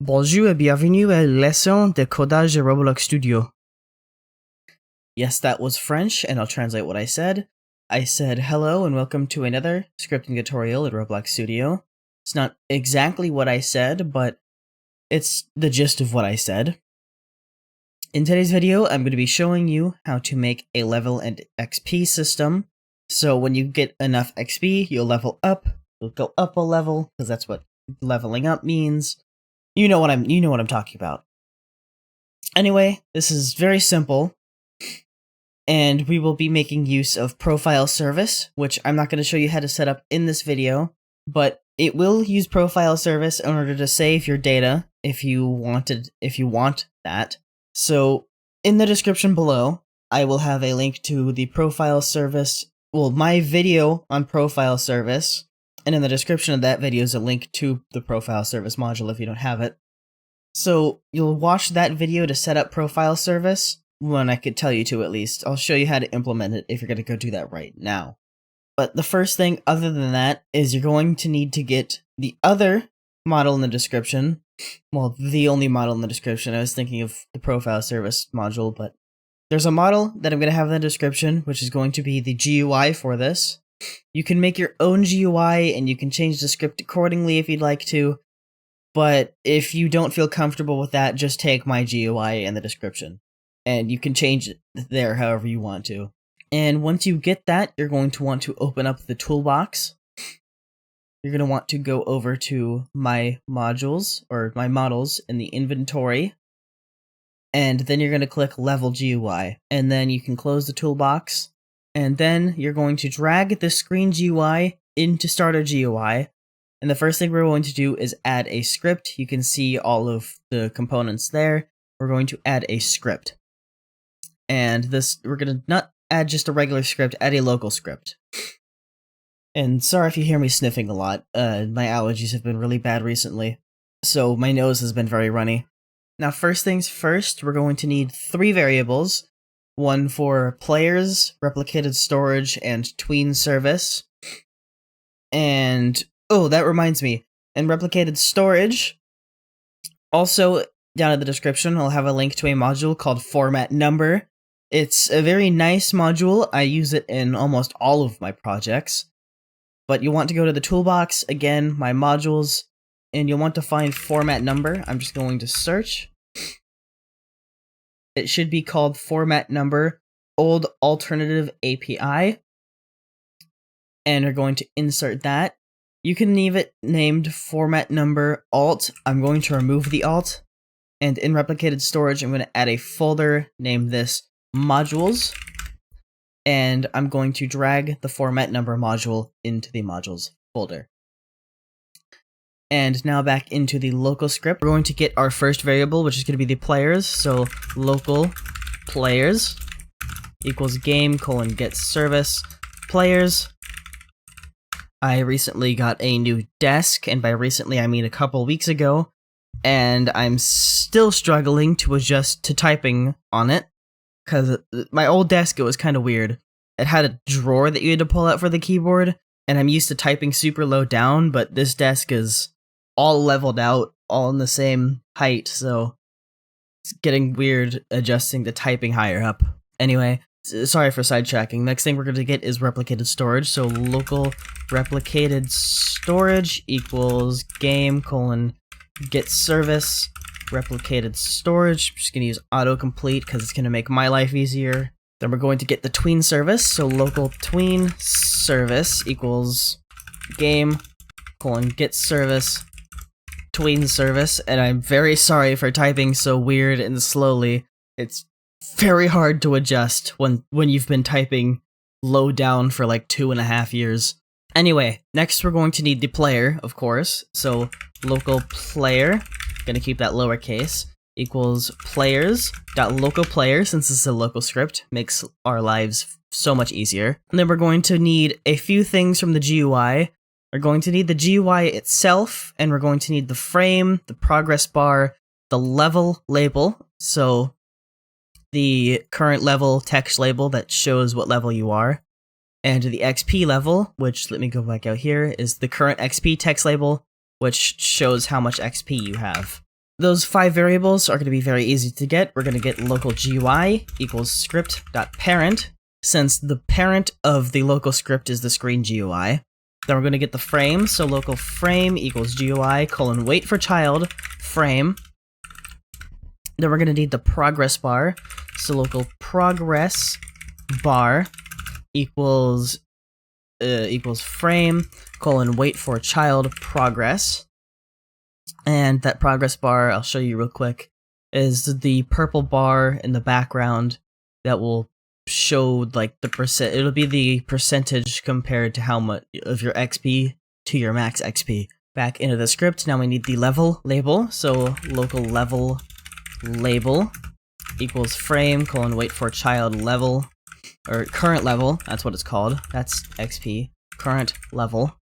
Bonjour et bienvenue à la leçon de codage de Roblox Studio. Yes, that was French, and I'll translate what I said. I said hello and welcome to another scripting tutorial at Roblox Studio. It's not exactly what I said, but it's the gist of what I said. In today's video, I'm going to be showing you how to make a level and XP system. So when you get enough XP, you'll level up. You'll go up a level, because that's what leveling up means. You know what I'm talking about. Anyway, this is very simple, and we will be making use of profile service, which I'm not going to show you how to set up in this video, but it will use profile service in order to save your data if you want that. So in the description below, I will have a link to the profile service, well, my video on profile service, and in the description of that video is a link to the profile service module if you don't have it. So you'll watch that video to set up profile service, when I could tell you to at least. I'll show you how to implement it if you're going to go do that right now. But the first thing other than that is you're going to need to get the other model in the description. Well, the only model in the description. I was thinking of the profile service module, but there's a model that I'm going to have in the description, which is going to be the GUI for this. You can make your own GUI, and you can change the script accordingly if you'd like to. But if you don't feel comfortable with that, just take my GUI in the description. And you can change it there however you want to. And once you get that, you're going to want to open up the toolbox. You're going to want to go over to my modules, or my models in the inventory. And then you're going to click Level GUI. And then you can close the toolbox. And then you're going to drag the screen GUI into Starter GUI. And the first thing we're going to do is add a script. You can see all of the components there. We're going to add a script. And this, we're going to not add just a regular script, add a local script. And sorry if you hear me sniffing a lot. My allergies have been really bad recently, so my nose has been very runny. Now, first things first, we're going to need 3 variables. One for players, replicated storage, and tween service. And, oh, that reminds me, in replicated storage, also down in the description, I'll have a link to a module called format number. It's a very nice module. I use it in almost all of my projects. But you want to go to the toolbox, again, my modules, and you'll want to find format number. I'm just going to search. It should be called format number old alternative API. And we're going to insert that. You can leave it named format number alt. I'm going to remove the alt. And in replicated storage, I'm going to add a folder, name this modules, and I'm going to drag the format number module into the modules folder. And now back into the local script, we're going to get our first variable, which is going to be the players. So local players equals game : get service players. I recently got a new desk, and by recently I mean a couple weeks ago, and I'm still struggling to adjust to typing on it. Because my old desk, it was kind of weird. It had a drawer that you had to pull out for the keyboard, and I'm used to typing super low down, but this desk is all leveled out, all in the same height, so it's getting weird adjusting to typing higher up. Anyway, sorry for sidetracking. Next thing we're going to get is replicated storage, so local replicated storage equals game : get service replicated storage. I'm just going to use autocomplete because it's going to make my life easier. Then we're going to get the tween service, so local tween service equals game : get service tween service. And I'm very sorry for typing so weird and slowly. It's very hard to adjust when you've been typing low down for like 2.5 years. Anyway, next we're going to need the player, of course. So local player, gonna keep that lowercase, equals players.localPlayer, since this is a local script, makes our lives so much easier. And then we're going to need a few things from the GUI. We're going to need the GUI itself, and we're going to need the frame, the progress bar, the level label, so the current level text label that shows what level you are, and the XP level, which, let me go back out here, is the current XP text label, which shows how much XP you have. those 5 variables are going to be very easy to get. We're going to get local GUI equals script.parent, since the parent of the local script is the screen GUI. Then we're going to get the frame, so local frame equals GUI colon wait for child frame. Then we're going to need the progress bar, so local progress bar equals frame colon wait for child progress. And that progress bar, I'll show you real quick, is the purple bar in the background that will show like the percent. It'll be the percentage compared to how much of your XP to your max XP. Back into the script, now we need the level label, so local level label equals frame colon wait for child level, or current level, that's what it's called, that's XP, current level.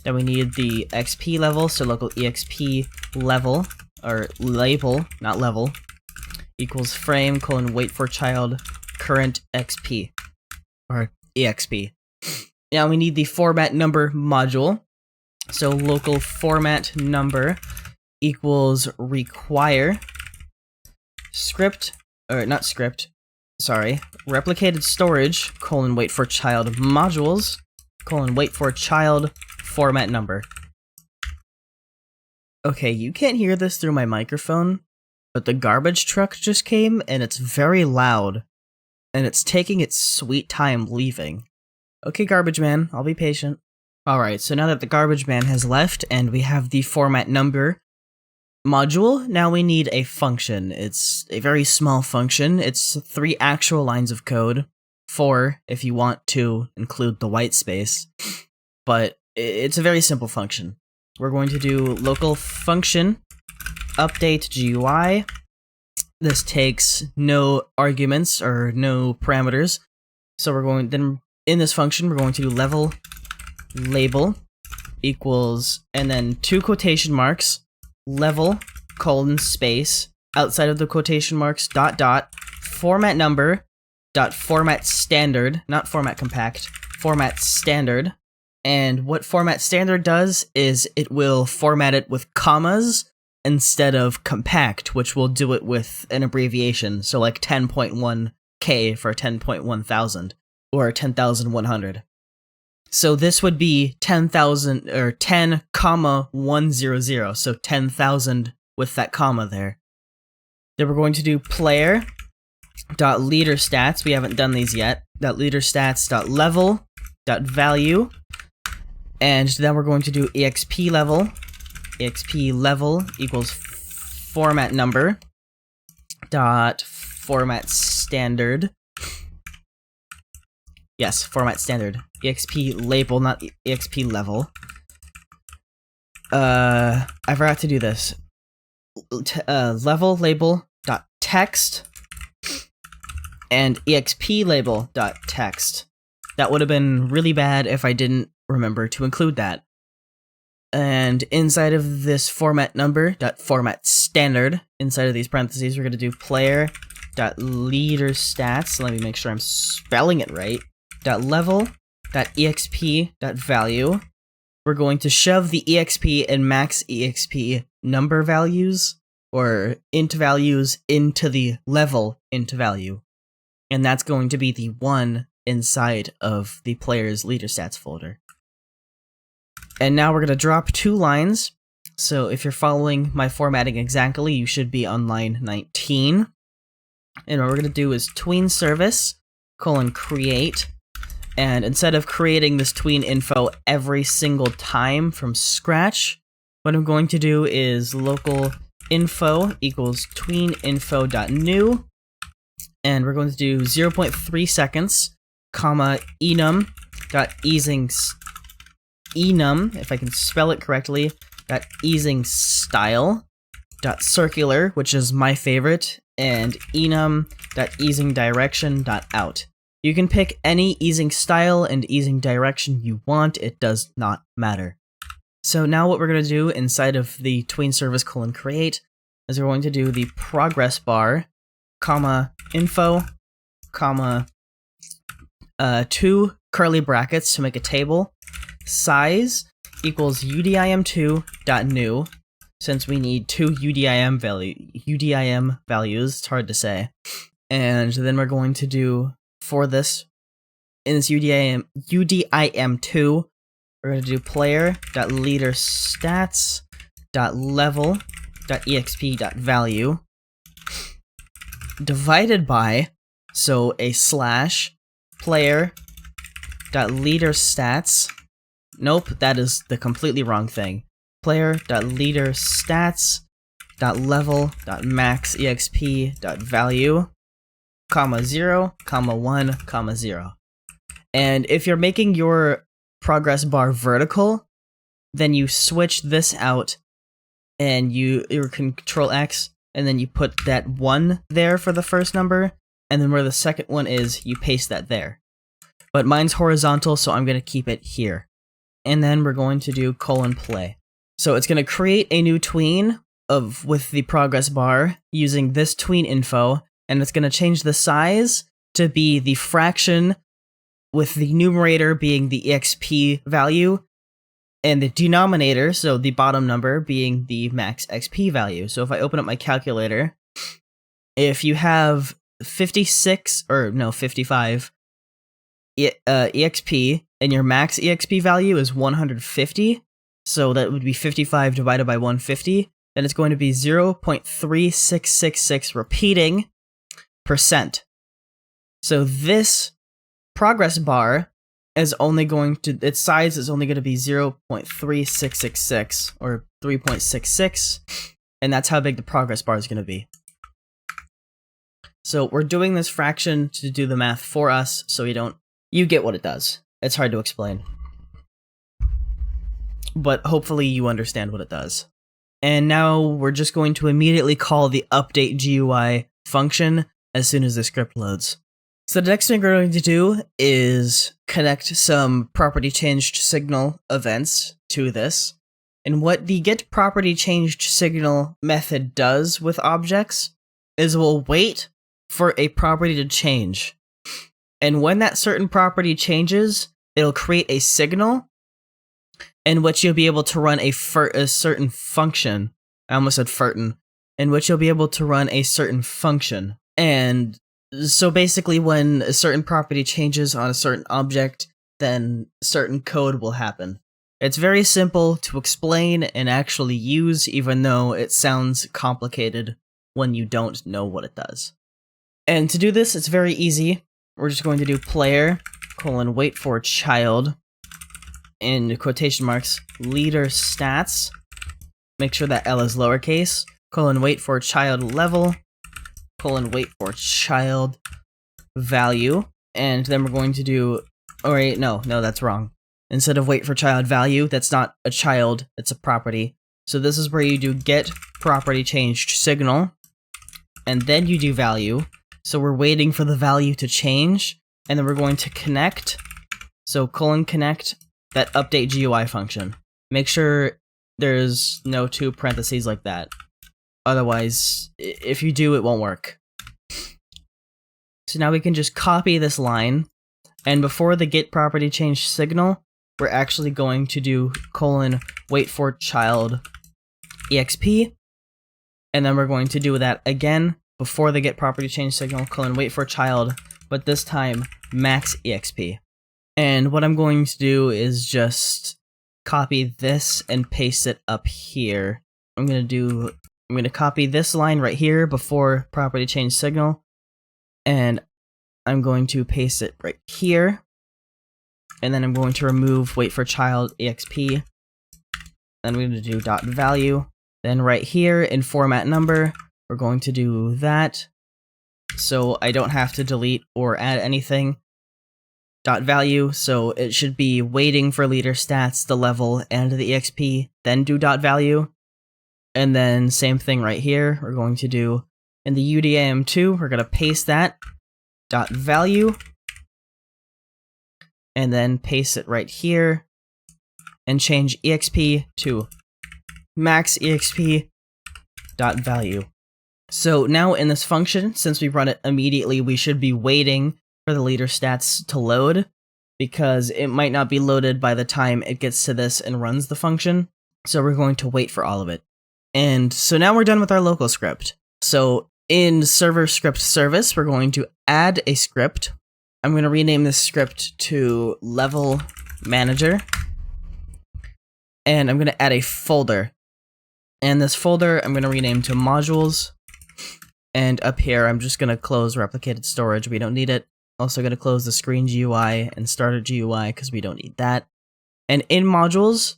Then we need the XP level, so local EXP level, or label, not level, equals frame colon wait for child current XP, or EXP. Now we need the format number module, so local format number equals require script, or not script, sorry, replicated storage colon wait for child modules colon wait for child format number. Okay, you can't hear this through my microphone, but the garbage truck just came and it's very loud, and it's taking its sweet time leaving. Okay, garbage man, I'll be patient. Alright, so now that the garbage man has left and we have the format number module, now we need a function. It's a very small function. It's 3 actual lines of code, 4 if you want to include the white space, but it's a very simple function. We're going to do local function update GUI. This takes no arguments or no parameters, so we're going, then in this function we're going to do level label equals, and then 2 quotation marks, level colon space, outside of the quotation marks, dot dot, format number dot format standard, not format compact, format standard. And what format standard does is it will format it with commas instead of compact, which will do it with an abbreviation, so like 10.1K for 10.1000 or 10,100. So this would be 10,000 or 10,100, so 10,000 with that comma there. Then we're going to do player dot leader stats. We haven't done these yet. Dot leader stats dot level dot value, and then we're going to do exp level. Exp level equals format number dot format standard. Yes, format standard. EXP label, not EXP level. I forgot to do this. Level label dot text and EXP label dot text. That would have been really bad if I didn't remember to include that. And inside of this format number dot format standard, inside of these parentheses, we're going to do player dot leader stats. Let me make sure I'm spelling it right. Dot level dot exp dot value. We're going to shove the exp and max exp number values, or int values, into the level int value, and that's going to be the 1 inside of the player's leader stats folder. And now we're going to drop 2 lines, so if you're following my formatting exactly, you should be on line 19. And what we're going to do is tween service colon create, and instead of creating this tween info every single time from scratch, what I'm going to do is local info equals tween info.new, and we're going to do 0.3 seconds, comma enum dot easing enum, if I can spell it correctly, dot easing style dot circular, which is my favorite, and enum dot easing direction dot out. You can pick any easing style and easing direction you want, it does not matter. So now what we're going to do inside of the tween service colon create is we're going to do the progress bar, comma info, comma 2 curly brackets to make a table, size equals udim2.new, since we need two UDIM values. It's hard to say. And then we're going to do, for this, in this UDIM2, we're going to do player.leaderstats.level.exp.value divided by, so a slash, player.leaderstats. Nope, that is the completely wrong thing. Player.leaderstats.level.maxexp.value, comma 0, comma 1, comma 0. And if you're making your progress bar vertical, then you switch this out and you control X, and then you put that 1 there for the first number, and then where the second one is, you paste that there. But mine's horizontal, so I'm going to keep it here. And then we're going to do :play. So it's going to create a new tween with the progress bar using this tween info, and it's going to change the size to be the fraction with the numerator being the EXP value and the denominator, so the bottom number, being the max XP value. So if I open up my calculator, if you have 55 EXP and your max EXP value is 150, so that would be 55 divided by 150, then it's going to be 0.3666 repeating percent. So this progress bar is only going to, its size is only going to be 0.3666 or 3.66, and that's how big the progress bar is going to be. So we're doing this fraction to do the math for us, so you get what it does. It's hard to explain, but hopefully you understand what it does. And now we're just going to immediately call the update GUI function as soon as the script loads. So the next thing we're going to do is connect some property changed signal events to this. And what the get property changed signal method does with objects is we'll wait for a property to change. And when that certain property changes, it'll create a signal in which you'll be able to run a certain function. I almost said fertin. In which you'll be able to run a certain function. And so basically when a certain property changes on a certain object, then certain code will happen. It's very simple to explain and actually use, even though it sounds complicated when you don't know what it does. And to do this, it's very easy. We're just going to do player, wait for child, in quotation marks, leader stats. Make sure that L is lowercase, wait for child level, wait for child value, and then we're going to do, oh wait, no, that's wrong. Instead of wait for child value, that's not a child, it's a property. So this is where you do get property changed signal, and then you do value. So we're waiting for the value to change, and then we're going to connect, so connect that update GUI function. Make sure there's no 2 parentheses like that. Otherwise, if you do, it won't work. So now we can just copy this line, and before the get property change signal, we're actually going to do wait for child EXP, and then we're going to do that again before the get property change signal, wait for child, but this time max EXP. And what I'm going to do is just copy this and paste it up here. I'm going to copy this line right here before property change signal, and I'm going to paste it right here, and then I'm going to remove wait for child EXP, then we're going to do .value, then right here in format number, we're going to do that, so I don't have to delete or add anything. .value, so it should be waiting for leader stats, the level, and the EXP, then do .value. And then same thing right here, we're going to do, in the UDIM2, we're going to paste that, .value, and then paste it right here, and change EXP to max EXP, .value. So now in this function, since we run it immediately, we should be waiting for the leader stats to load, because it might not be loaded by the time it gets to this and runs the function. So we're going to wait for all of it. And so now we're done with our local script. So in server script service, we're going to add a script. I'm going to rename this script to level manager. And I'm going to add a folder. And this folder I'm going to rename to modules. And up here, I'm just going to close replicated storage. We don't need it. Also going to close the screen GUI and starter GUI because we don't need that. And in modules,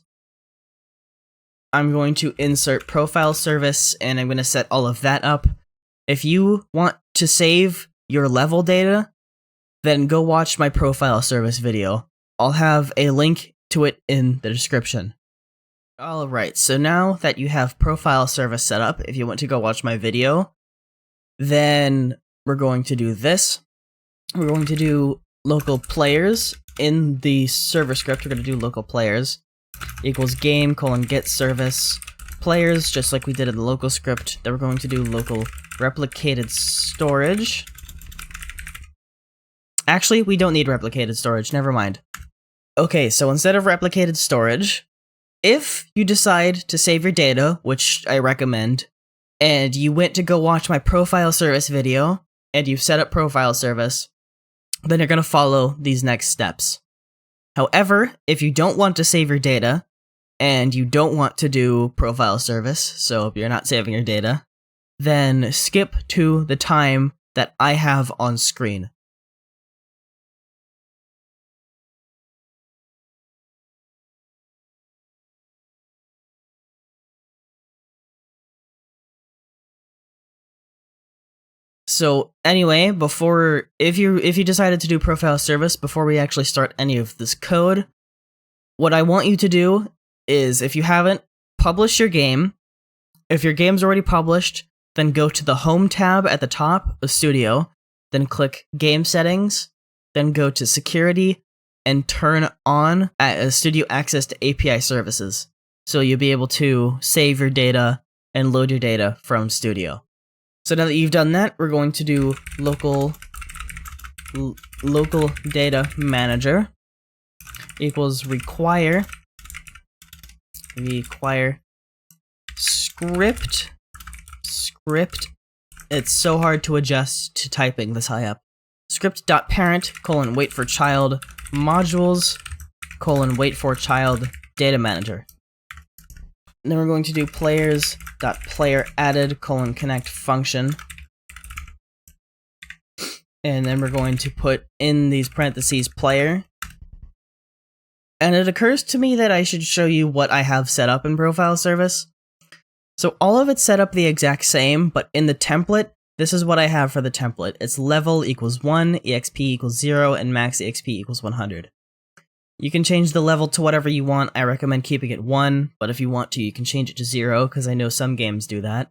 I'm going to insert profile service, and I'm going to set all of that up. If you want to save your level data, then go watch my profile service video. I'll have a link to it in the description. Alright, so now that you have profile service set up, if you want to go watch my video, then we're going to do this. We're going to do local players. In the server script, we're going to do local players equals game : get service players, just like we did in the local script. Then we're going to do local replicated storage. Actually, we don't need replicated storage, never mind. Okay, so instead of replicated storage, if you decide to save your data, which I recommend, and you went to go watch my profile service video, and you've set up profile service, then you're going to follow these next steps. However, if you don't want to save your data, and you don't want to do profile service, so if you're not saving your data, then skip to the time that I have on screen. So anyway, if you decided to do profile service before we actually start any of this code, what I want you to do is, if you haven't, publish your game. If your game's already published, then go to the home tab at the top of Studio, then click game settings, then go to security and turn on Studio access to API services. So you'll be able to save your data and load your data from Studio. So now that you've done that, we're going to do local data manager equals require script. It's so hard to adjust to typing this high up. Script.parent : wait for child modules : wait for child data manager. And then we're going to do players.playerAdded : connect function. And then we're going to put in these parentheses player. And it occurs to me that I should show you what I have set up in profile service. So all of it's set up the exact same, but in the template, this is what I have for the template. It's level equals 1, EXP equals 0, and max EXP equals 100. You can change the level to whatever you want. I recommend keeping it 1, but if you want to, you can change it to 0, because I know some games do that.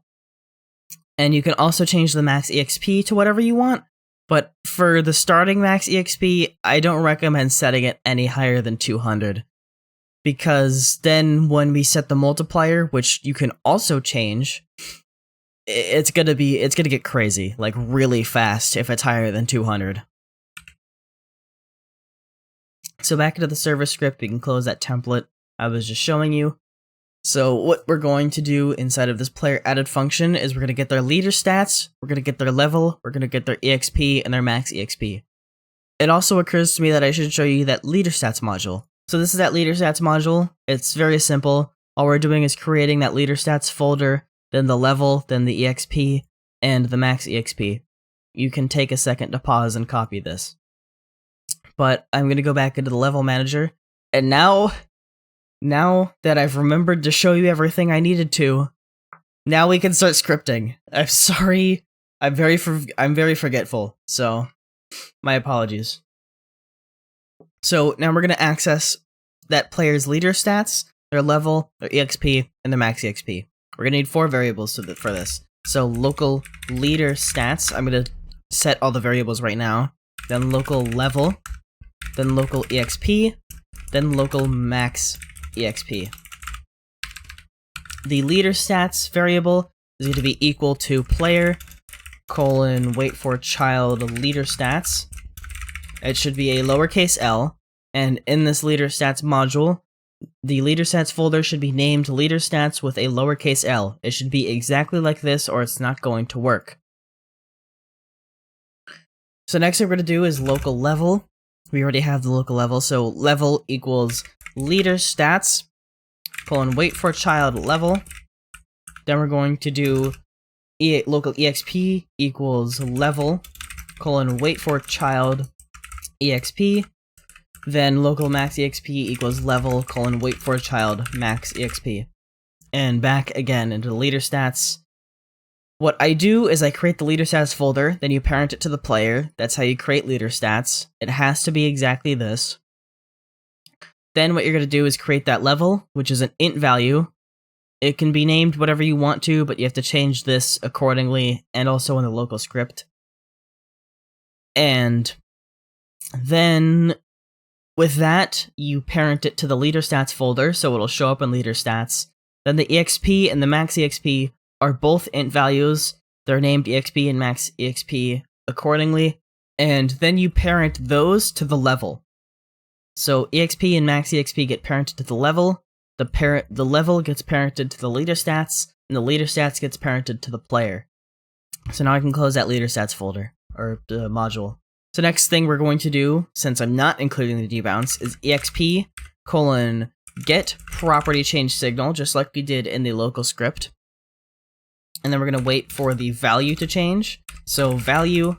And you can also change the max EXP to whatever you want, but for the starting max EXP, I don't recommend setting it any higher than 200. Because then when we set the multiplier, which you can also change, it's gonna get crazy, like really fast if it's higher than 200. So back into the server script, we can close that template I was just showing you. So what we're going to do inside of this player added function is we're going to get their leader stats, we're going to get their level, we're going to get their EXP and their max EXP. It also occurs to me that I should show you that leader stats module. So this is that leader stats module. It's very simple. All we're doing is creating that leader stats folder, then the level, then the EXP, and the max EXP. You can take a second to pause and copy this. But I'm going to go back into the level manager, and now that I've remembered to show you everything I needed to, now we can start scripting. I'm sorry, I'm very forgetful, so my apologies. So now we're going to access that player's leader stats, their level, their EXP, and their max EXP. We're going to need 4 variables for this. So local leader stats, I'm going to set all the variables right now, then local level, then local EXP, then local max EXP. The leader stats variable is going to be equal to player : wait for child leader stats. It should be a lowercase l, and in this leader stats module, the leader stats folder should be named leader stats with a lowercase l. It should be exactly like this or it's not going to work. So next thing we're going to do is local level. We already have the local level, so level equals leader stats, colon wait for child level. Then we're going to do local exp equals level, colon wait for child exp. Then local max exp equals level, colon wait for child max exp. And back again into the leader stats. What I do is I create the leader stats folder, then you parent it to the player. That's how you create leader stats. It has to be exactly this. Then what you're going to do is create that level, which is an int value. It can be named whatever you want to, but you have to change this accordingly, and also in the local script. And then with that, you parent it to the leader stats folder, so it'll show up in leader stats. Then the exp and the max exp are both int values. They're named exp and max exp accordingly. And then you parent those to the level. So exp and max exp get parented to the level. The level gets parented to the leader stats, and the leader stats gets parented to the player. So now I can close that leader stats folder, or the module. So next thing we're going to do, since I'm not including the debounce, is exp colon get property change signal, just like we did in the local script. And then we're going to wait for the value to change. So value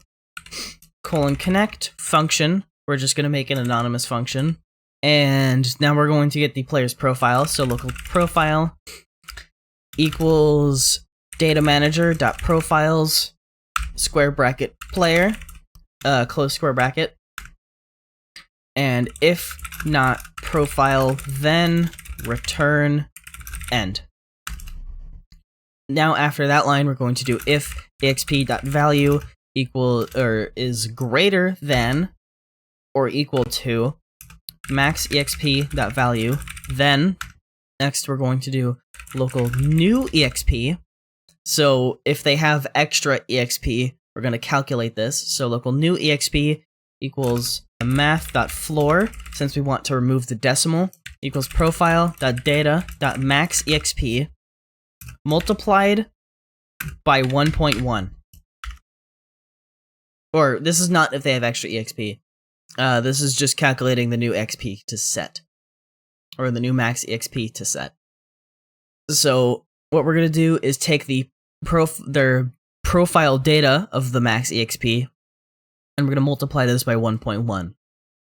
colon connect function. We're just going to make an anonymous function. And now we're going to get the player's profile. So local profile equals data manager dot profiles square bracket player, close square bracket. And if not profile, then return end. Now after that line, we're going to do if exp.value is greater than or equal to max exp.value. Then next we're going to do local new exp. So if they have extra exp, we're going to calculate this. So local new exp equals math.floor, since we want to remove the decimal, equals profile.data.max exp multiplied by 1.1. Or this is not if they have extra exp. This is just calculating the new XP to set, or the new max XP to set. So what we're gonna do is take their profile data of the max EXP, and we're gonna multiply this by 1.1.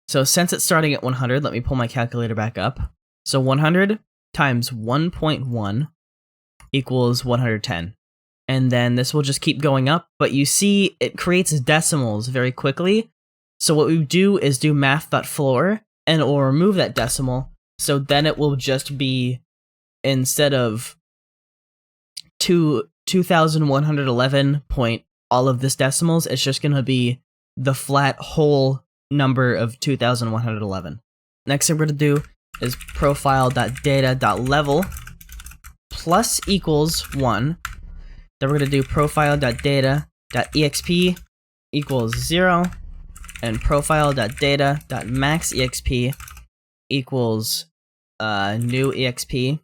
So since it's starting at 100, let me pull my calculator back up. So 100 times 1.1 equals 110. And then this will just keep going up, but you see it creates decimals very quickly. So what we do is do math.floor, and it will remove that decimal. So then it will just be, instead of 2111 point all of this decimals, it's just going to be the flat whole number of 2111. Next thing we're going to do is profile.data.level plus equals 1. Then we're going to do profile.data.exp equals 0, and profile.data.maxexp equals new exp.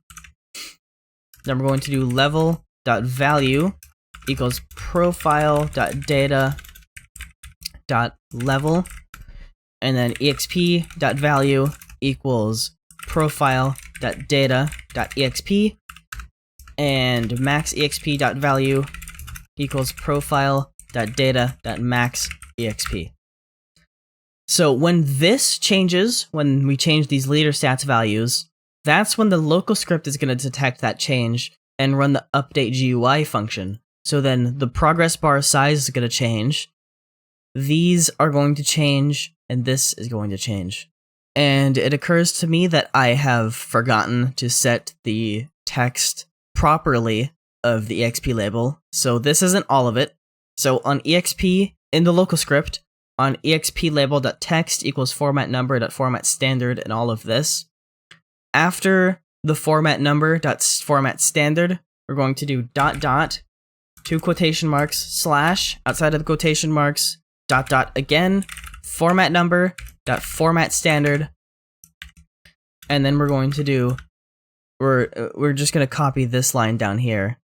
Then we're going to do level.value equals profile.data.level, and then exp.value equals profile.data.exp, and maxexp.value equals profile.data.maxexp. So when this changes, when we change these leader stats values, that's when the local script is going to detect that change and run the update GUI function. So then the progress bar size is going to change, these are going to change, and this is going to change. And it occurs to me that I have forgotten to set the text properly of the EXP label, so this isn't all of it. So on EXP, in the local script, on EXP label.text equals format number.format standard and all of this. After the format number.format standard, we're going to do ... 2 quotation marks / outside of the quotation marks ... again format number.format standard, And then we're going to do, we're just going to copy this line down here.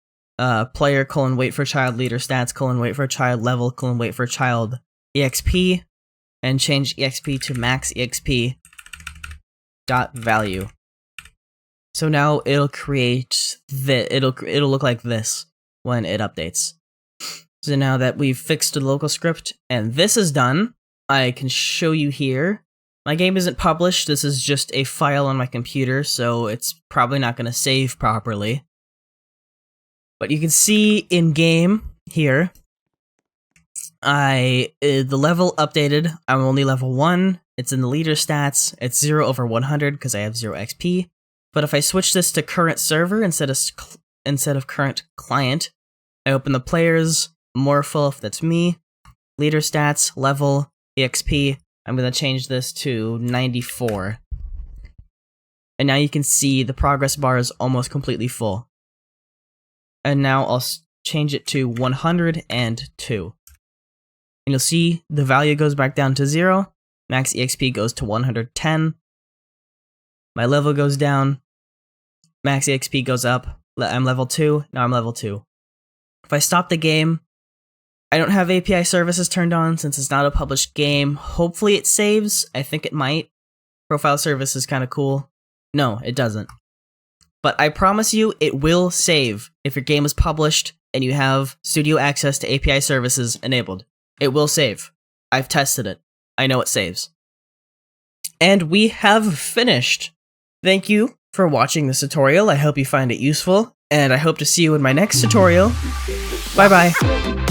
Player colon wait for child leader stats colon wait for child level colon wait for child EXP, and change EXP to max EXP dot value. So now it'll create it'll look like this when it updates. So now that we've fixed the local script and this is done, I can show you here. My game isn't published, this is just a file on my computer, so it's probably not going to save properly. But you can see in game here, the level updated. I'm only level 1. It's in the leader stats. It's 0 over 100 because I have 0 XP. But if I switch this to current server instead of current client, I open the players, Morphle, if that's me, leader stats, level, EXP. I'm going to change this to 94. And now you can see the progress bar is almost completely full. And now I'll change it to 102. And you'll see the value goes back down to 0. Max EXP goes to 110. My level goes down. Max EXP goes up. I'm level 2. Now I'm level 2. If I stop the game, I don't have API services turned on since it's not a published game. Hopefully it saves. I think it might. Profile service is kind of cool. No, it doesn't. But I promise you, it will save if your game is published and you have studio access to API services enabled. It will save. I've tested it. I know it saves. And we have finished. Thank you for watching this tutorial. I hope you find it useful, and I hope to see you in my next tutorial. Bye-bye.